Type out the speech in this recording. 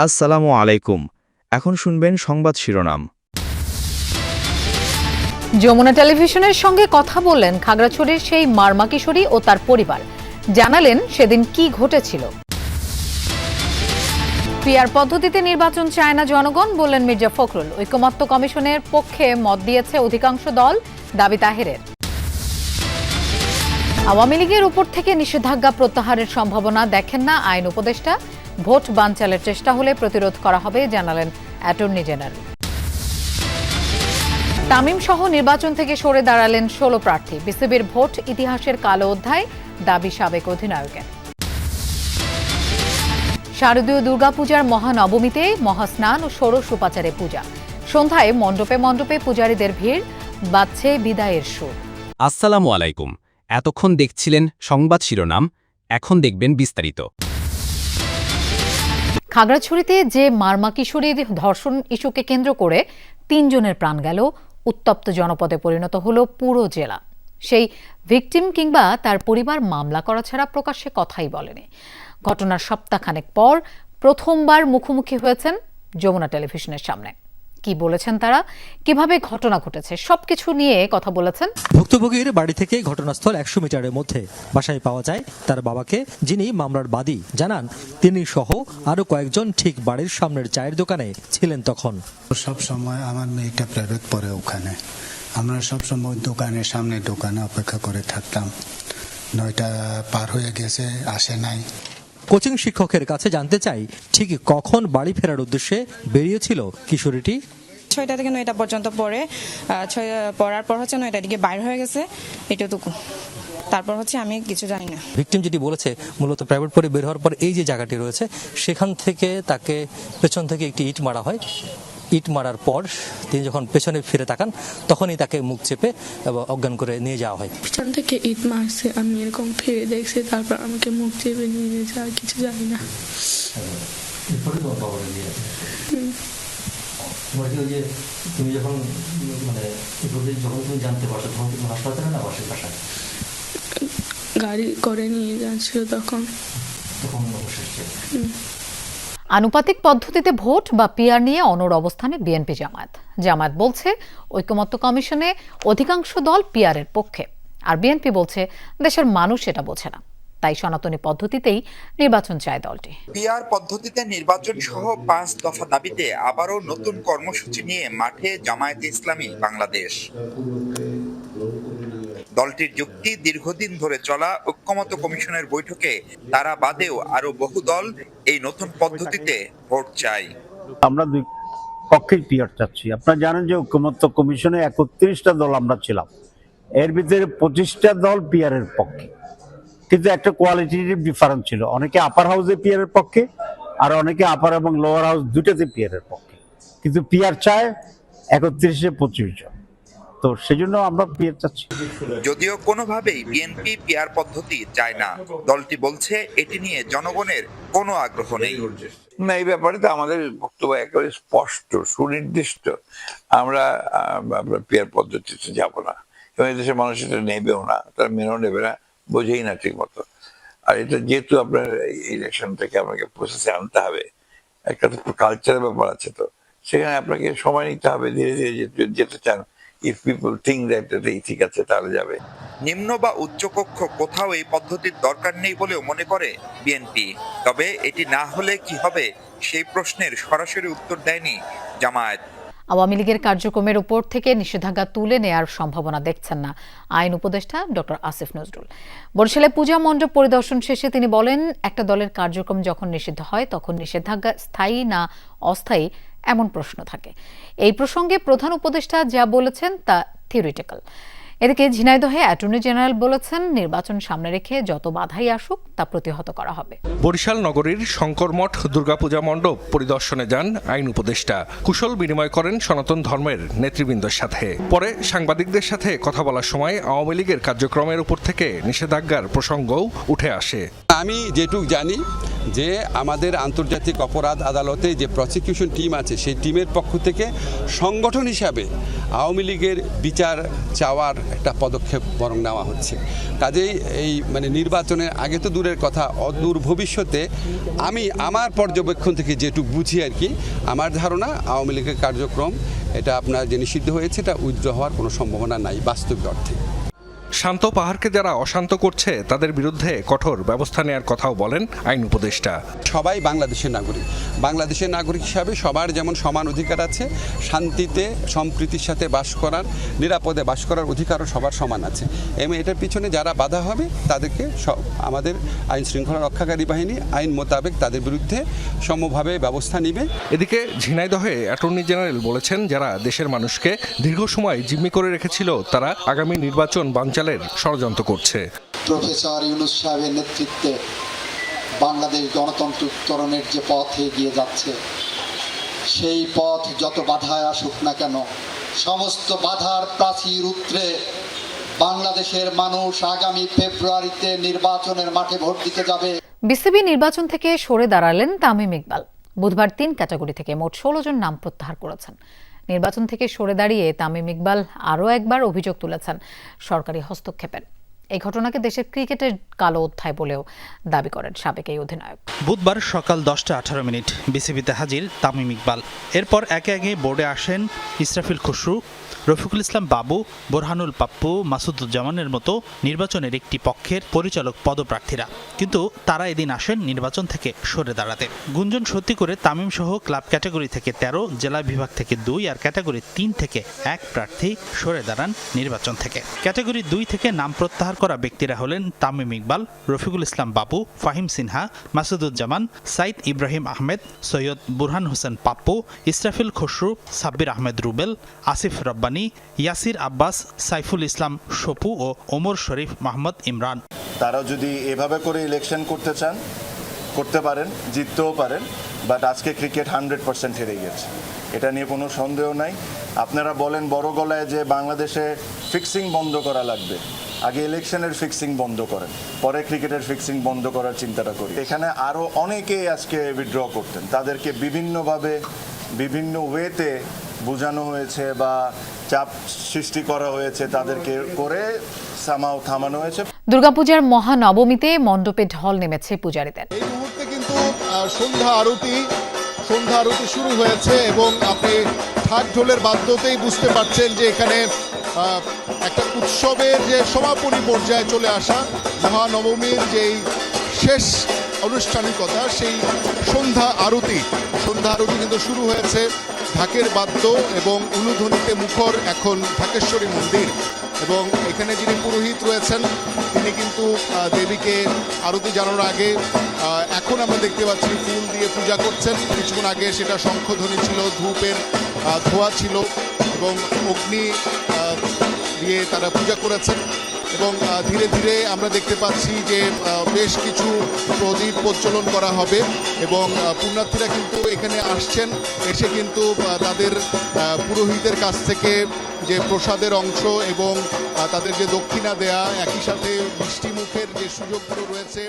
আসসালামু আলাইকুম। এখন শুনবেন সংবাদ শিরোনাম। যমুনা টেলিভিশনের সঙ্গে কথা বললেন খাগড়াছড়ির সেই মারমা কিশোরী ও তার পরিবার, জানালেন সেদিন কি ঘটেছিল। পিআর পদ্ধতিতে নির্বাচন চায় না জনগণ, বললেন মির্জা ফখরুল। ঐকমত্য কমিশনের পক্ষে মত দিয়েছে অধিকাংশ দল, দাবি তাহেরের। আওয়ামী লীগের উপর থেকে নিষেধাজ্ঞা প্রত্যাহারের সম্ভাবনা দেখেন না আইন উপদেষ্টা। ভোট বানচালের চেষ্টা হলে প্রতিরোধ করা হবে, জানালেন অ্যাটর্নি জেনারেল। তামিম সহ নির্বাচন থেকে সরে দাঁড়ালেন 16 প্রার্থী। বিসিবির ভোট ইতিহাসের কালো অধ্যায়, দাবি সাবেক অধিনায়কের। শারদীয় দুর্গাপূজার মহানবমীতে মহাস্নান ও ষোড়শ উপাচারে পূজা। সন্ধ্যায় মণ্ডপে মণ্ডপে পূজারীদের ভিড়, বাজছে বিদায়ের সুর। আসসালামু আলাইকুম। এতক্ষণ দেখছিলেন সংবাদ শিরোনাম, এখন দেখবেন বিস্তারিত। খাগড়াছড়িতে যে মারমা কিশোরীর ধর্ষণ ইস্যুকে কেন্দ্র করে 3 জনের প্রাণ গেল, উত্তপ্ত জনপদে পরিণত হলো পুরো জেলা। সেই ভিকটিম কিংবা তার পরিবার মামলা করা ছাড়া প্রকাশ্যে কথাই বলেনি। ঘটনার সপ্তাহখানেক পর প্রথমবার মুখোমুখি হয়েছেন যমুনা টেলিভিশনের সামনে। কি বলেছেন তারা, কিভাবে ঘটনা ঘটেছে, সবকিছু নিয়ে কথা বলেছেন। ভুক্তভোগীর বাড়ি থেকে ঘটনাস্থল 100 মিটারের মধ্যে বাসায় পাওয়া যায় তার বাবাকে, যিনি মামলার বাদী। জানান তিনি সহ আরো কয়েকজন ঠিক বাড়ির সামনের চায়ের দোকানে ছিলেন তখন। সব সময় আমার মেয়েটা প্রাইভেট পড়ে ওখানে, আমরা সব সময় দোকানের সামনে দোকানে অপেক্ষা করে থাকতাম। 9টা পার হয়ে গেছে, আসে নাই। কোচিং শিক্ষকের কাছে জানতে চাই ঠিক কখন বাড়ি ফেরার উদ্দেশ্যে বেরিয়েছিল কিশোরীটি। 6টা থেকে 9টা পর্যন্ত পড়ে, পড়ার পর 9টার দিকে বাইরে হয়ে গেছে, এটুকু। তারপর আমি কিছু জানি না। ভিকটিম যেটি বলেছে, মূলত প্রাইভেট পড়ে বের হওয়ার পর এই যে জায়গাটি রয়েছে, সেখান থেকে তাকে পেছন থেকে একটি ইট মারা হয়। ইট মারার পর তিনি যখন পেছনে ফিরে তাকান, তখনই তাকে মুখ চেপে অজ্ঞান করে নিয়ে যাওয়া হয়। পিছন থেকে ইট মারছে, আমি এরকম ফিরে দেখছি, তারপর আমাকে মুখ চেপে নিয়ে যায়, কিছু জানি না। তুমি যখন জানতে পারছো তখন তুমি হাসপাতালে না বাসায় বাসায় গাড়ি করে নিয়ে যাচ্ছিল তখন। আনুপাতিক পদ্ধতিতে ভোট বা পিআর নিয়ে অনড় অবস্থানে বিএনপি জামায়াত বলছে ঐকমত্য কমিশনে অধিকাংশ দল পিআরের পক্ষে, আর বিএনপি বলছে দেশের মানুষ এটা বোঝে না, তাই সনাতনী পদ্ধতিতেই নির্বাচন চায় দলটি। পিআর পদ্ধতিতে নির্বাচন সহ 5 দফা দাবিতে আবারও নতুন কর্মসূচি নিয়ে মাঠে জামায়াতে ইসলামী বাংলাদেশ। দলটির যুক্তি, দীর্ঘদিন ধরে চলা ঐকমত্য কমিশনের বৈঠকে তারা বাদেও আরো বহু দল এই নতুন পদ্ধতিতে ভোট চায়। আমরা দুই পক্ষেই পিআর চাচ্ছি। আপনারা জানেন যে ঐকমত্য কমিশনে 31টা দল আমরা ছিলাম, এর ভিতরে 25টা দল পিআর এর পক্ষে, কিন্তু একটা কোয়ালিটেটিভ ডিফারেন্স ছিল। অনেকে আপার হাউসে পিআর এর পক্ষে, আর অনেকে আপার এবং লোয়ার হাউস দুটাতে পিআর এর পক্ষে, কিন্তু পিআর চায় 31-এ 25 জন। তো সেজন্য আমরা পিআর চাচ্ছি। যদিও কোনোভাবেই বিএনপি পিআর পদ্ধতি চায় না, দলটি বলছে এটি নিয়ে জনগণের কোনো আগ্রহ নেই। না, এই ব্যাপারে তো আমাদের বক্তব্য একেবারে স্পষ্ট, সুনির্দিষ্ট। আমরা পিআর পদ্ধতিতে যাব না, এবং এদেশের মানুষ এটা নেবেও না, তারা মেনেও নেবে না, বোঝেই না ঠিক মতো। আর এটা যেহেতু আপনার ইলেকশন থেকে আপনাকে প্রসেসে আনতে হবে, একটা তো কালচারের ব্যাপার আছে, তো সেখানে আপনাকে সময় নিতে হবে, ধীরে ধীরে যেতে চান। ইফ পিপল থিঙ্ক দ্যাট এটাই ঠিক আছে, তাহলে যাবে। নিম্ন বা উচ্চকক্ষ কোথাও এই পদ্ধতির দরকার নেই বলেও মনে করে বিএনপি। তবে এটি না হলে কি হবে, সেই প্রশ্নের সরাসরি উত্তর দেয়নি জামায়াত। আওয়ামী লীগের কার্যক্রমের উপর থেকে নিষেধাজ্ঞা তুলে নেয়ার সম্ভাবনা দেখছেন না আইন উপদেষ্টা ডক্টর আসিফ নজরুল। বরিশালে পূজা মণ্ডপ পরিদর্শন শেষে তিনি বলেন, একটা দলের কার্যক্রম যখন নিষিদ্ধ হয় তখন নিষেধাজ্ঞা স্থায়ী না অস্থায়ী এমন প্রশ্ন থাকে। এই প্রসঙ্গে প্রধান উপদেষ্টা যা বলেছেন তা থিওরিটিক্যাল। এদিকে ঝিনাইদহে অ্যাটর্নি জেনারেল বলেছেন, নির্বাচন সামনে রেখে যত বাধাই আসুক তা প্রতিহত করা হবে। বরিশাল নগরীর শঙ্করমঠ দুর্গাপূজা মণ্ডপ পরিদর্শনে যান আইন উপদেষ্টা। কুশল বিনিময় করেন সনাতন ধর্মের নেতৃবৃন্দের সাথে। পরে সাংবাদিকদের সাথে কথা বলার সময় আওয়ামী লীগের কার্যক্রমের উপর থেকে নিষেধাজ্ঞার প্রসঙ্গও উঠে আসে। আমি যেটুক জানি যে আমাদের আন্তর্জাতিক অপরাধ আদালতে যে প্রসিকিউশন টিম আছে সেই টিমের পক্ষ থেকে সংগঠন হিসাবে আওয়ামী লীগের বিচার চাওয়ার একটা পদক্ষেপ বরং নেওয়া হচ্ছে। কাজেই এই নির্বাচনের আগে তো দূরের কথা, অদূর ভবিষ্যতে আমি আমার পর্যবেক্ষণ থেকে যেটুকু বুঝি আর কি, আমার ধারণা আওয়ামী লীগের কার্যক্রম এটা আপনার যে নিষিদ্ধ হয়েছে এটা উইথড্র হওয়ার কোনো সম্ভাবনা নাই বাস্তবিক অর্থে। শান্ত পাহাড়কে যারা অশান্ত করছে তাদের বিরুদ্ধে কঠোর ব্যবস্থা নেওয়ার কথাও বলেন আইন উপদেষ্টা। সবাই বাংলাদেশের নাগরিক হিসাবে সবার যেমন সমান অধিকার আছে, শান্তিতে সম্প্রীতির সাথে বাস করার, নিরাপদে বাস করার অধিকারও সবার সমান আছে। এবং এটার পিছনে যারা বাধা হবে তাদেরকে আমাদের আইন শৃঙ্খলা রক্ষাকারী বাহিনী আইন মোতাবেক তাদের বিরুদ্ধে সমভাবে ব্যবস্থা নেবে। এদিকে ঝিনাইদহে অ্যাটর্নি জেনারেল বলেছেন, যারা দেশের মানুষকে দীর্ঘ সময় জিম্মি করে রেখেছিল তারা আগামী নির্বাচন বানচালের ষড়যন্ত্র করছে। প্রফেসর ইউনূস সাহেবের নেতৃত্বে বাংলাদেশ গণতন্ত্র উত্তরণের যে পথে এগিয়ে যাচ্ছে, সেই পথ যত বাধায় আসুক না কেন, সমস্ত বাধার প্রাচীর উত্তরে বাংলাদেশের মানুষ আগামী ফেব্রুয়ারিতে নির্বাচনের মাঠে ভোট দিতে যাবে। বিসিবি নির্বাচন থেকে সরে দাঁড়ালেন তামিম ইকবাল। বুধবার 3 ক্যাটাগরি থেকে মোট 16 জন নাম প্রত্যাহার করেছেন। নির্বাচন থেকে সরে দাঁড়িয়ে তামিম ইকবাল আরও একবার অভিযোগ তুলেছেন সরকারি হস্তক্ষেপের। এই ঘটনাকে দেশের ক্রিকেটের কালো অধ্যায় বলেও দাবি করেন সাবেক এই অধিনায়ক। বুধবার সকাল 10:18 বিসিবিতে হাজির তামিম ইকবাল। এরপর একে একে বোর্ডে আসেন ইসরাফিল খসরু, রফিকুল ইসলাম বাবু, বোরহানুল পাপ্পু, মাসুদুজ্জামানের মতো নির্বাচনের একটি পক্ষের পরিচালক পদপ্রার্থীরা। কিন্তু তারা এদিন আসেন নির্বাচন থেকে সরে দাঁড়াতে। গুঞ্জন সত্যি করে তামিম সহ ক্লাব ক্যাটাগরি থেকে 13, জেলা বিভাগ থেকে 2 আর ক্যাটাগরি 3 থেকে 1 প্রার্থী সরে দাঁড়ান নির্বাচন থেকে। ক্যাটাগরি 2 থেকে নাম প্রত্যাহার করা ব্যক্তিরা হলেন তামিম ইকবাল, রফিকুল ইসলাম বাবু, ফাহিম সিনহা, মাসুদুজ্জামান, সাইদ ইব্রাহিম আহমেদ, সৈয়দ বুরহান হোসেন পাপ্পু, ইসরাফিল খসরু, সাব্বির আহমেদ রুবেল, আসিফ রব্বানি, ইয়াসির আব্বাস, সাইফুল ইসলাম সপু ও ওমর শরীফ মাহমুদ ইমরান। তারা যদি এভাবে করে ইলেকশন করতে চান করতে পারেন, জিততেও পারেন, বাট আজকে ক্রিকেট 100% হেরে গেছে, এটা নিয়ে কোনো সন্দেহ নাই। আপনারা বলেন বড় গলায় যে বাংলাদেশে ফিক্সিং বন্ধ করা লাগবে, আগে ইলেকশনের ফিক্সিং বন্ধ করেন, পরে ক্রিকেটের ফিক্সিং বন্ধ করার চিন্তাটা করি। এখানে আরও অনেকেই আজকে উইথড্র করতেন, তাদেরকে বিভিন্নভাবে বিভিন্ন ওয়েতে বোঝানো হয়েছে বা চাপ সৃষ্টি করা হয়েছে, তাদেরকে করে সামাও থামানো হয়েছে। দুর্গাপূজার মহানবমীতে মণ্ডপে ঢল নেমেছে পূজারীদের। এই মুহূর্তে কিন্তু সন্ধ্যা আরতি শুরু হয়েছে এবং আপনি ঢাক ঢোলের বাদ্যতেই বুঝতে পারছেন যে এখানে একটা উৎসবের যে সমাপনী পর্যায়ে চলে আসা, মহানবমীর যেই শেষ আনুষ্ঠানিকতা, সেই সন্ধ্যা আরতি কিন্তু শুরু হয়েছে। ঢাকের বাদ্য এবং উলুধ্বনিতে মুখর এখন ঢাকেশ্বরী মন্দির, এবং এখানে যিনি পুরোহিত রয়েছেন তিনি কিন্তু দেবীকে আরতি জানানোর আগে এখন আমরা দেখতে পাচ্ছি ফুল দিয়ে পূজা করছেন। কিছুক্ষণ আগে সেটা শঙ্খধ্বনি ছিল, ধূপের ধোঁয়া ছিল এবং অগ্নি দিয়ে তারা পূজা করেছেন। এবং ধীরে ধীরে আমরা দেখতে পাচ্ছি যে বেশ কিছু প্রদীপ প্রজ্বলন করা হবে এবং পুণ্যার্থীরা কিন্তু এখানে আসছেন, এসে কিন্তু তাদের পুরোহিতের কাছ থেকে যে প্রসাদের অংশ এবং তাদের যে দক্ষিণা দেয়া, একই সাথে মিষ্টি মুখের যে সুযোগগুলো রয়েছে